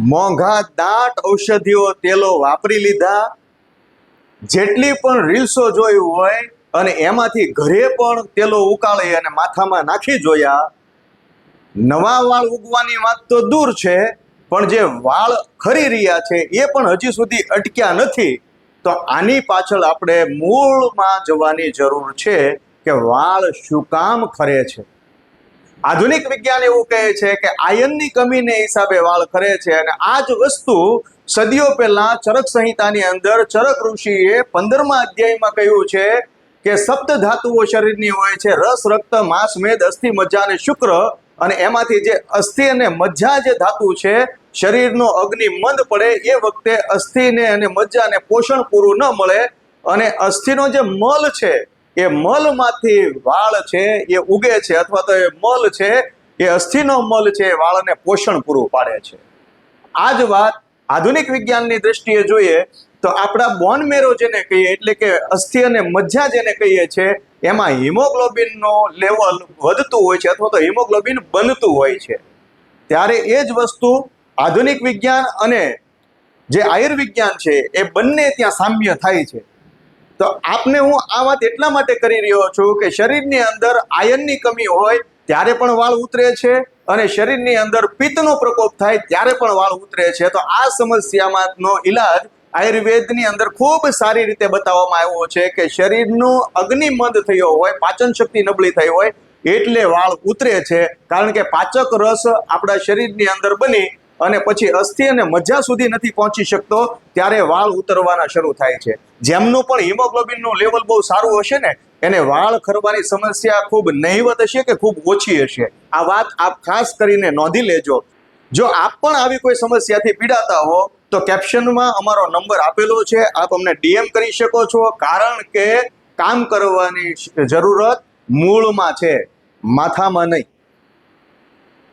મોંઘા દાટ ઔષધિઓ તેલો વાપરી લીધા, જેટલી પણ રીલ્સો જોઈ હોય અને એમાંથી ઘરે પણ તેલો ઉકાળી અને માથામાં નાખી જોયા. નવા વાળ ઉગવાની વાત તો દૂર છે, પણ જે વાળ ખરી રહ્યા છે એ પણ હજી સુધી અટક્યા નથી. તો આની પાછળ આપણે મૂળમાં જવાની જરૂર છે કે વાળ શું કામ ખરે છે. આધુનિક વિજ્ઞાન એવું કહે છે કે આયનની કમીને હિસાબે વાળ ખરે છે, અને આ જ વસ્તુ સદીઓ પહેલા ચરક સંહિતાની અંદર ચરક ઋષિએ 15મા અધ્યાયમાં કહ્યું છે કે સપ્ત ધાતુઓ શરીરની હોય છે: રસ, રક્ત, માંસ, મેદ, અસ્થિ, મજ્જા અને શુક્ર. અને એમાંથી જે અસ્થિ અને મજ્જા જે ધાતુ છે, શરીરનો અગ્નિ મંદ પડે એ વખતે અસ્થિને અને મજ્જાને પોષણ પૂરું ન મળે, અને અસ્થિનો જે મલ છે એ મલમાંથી વાળ છે એ ઉગે છે, અથવા તો એ મલ છે એ અસ્થિનો મલ છે એ વાળને પોષણ પૂરું પાડે છે. આ જ વાત આધુનિક વિજ્ઞાનની દ્રષ્ટિએ જોઈએ તો આપણા બોન મેરો જેને કહીએ, એટલે કે અસ્થિ અને મજ્જા જેને કહીએ છે, એમાં હિમોગ્લોબિનનો લેવલ વધતું હોય છે, અથવા તો હિમોગ્લોબિન બનતું હોય છે. ત્યારે એ જ વસ્તુ આધુનિક વિજ્ઞાન અને જે આયુર્વિજ્ઞાન છે એ બંને ત્યાં સામ્ય થાય છે. તો આપને હું આ વાત એટલા માટે કરી રહ્યો છું કે શરીરની અંદર આયનની કમી હોય ત્યારે પણ વાળ ઉતરે છે, અને શરીરની અંદર પિત્તનો પ્રકોપ થાય ત્યારે પણ વાળ ઉતરે છે. તો આ સમસ્યામાંનો ઈલાજ આયુર્વેદની અંદર ખૂબ સારી રીતે બતાવવામાં આવ્યો છે કે શરીરનો અગ્નિ મંદ થયો હોય, પાચન શક્તિ નબળી થઈ હોય એટલે વાળ ઉતરે છે. કારણ કે પાચક રસ આપણા શરીરની અંદર બની અને પછી અસ્થિ અને મજ્જા સુધી નથી પહોંચી શકતો, ત્યારે વાળ ઉતરવાના શરૂ થાય છે. જેમનું પણ હિમોગ્લોબિનનું લેવલ બહુ સારું હશે ને, એને વાળ ખરવાની સમસ્યા ખૂબ નહિવત હશે કે ખૂબ ઓછી હશે. આ વાત આપ ખાસ કરીને નોંધી લેજો. જો આપ પણ આવી કોઈ સમસ્યાથી પીડાતા હો તો કેપ્શનમાં અમારો નંબર આપેલો છે, આપ અમને DM કરી શકો છો. કારણ કે કામ કરવાની જરૂરત મૂળમાં છે, માથામાં નહીં.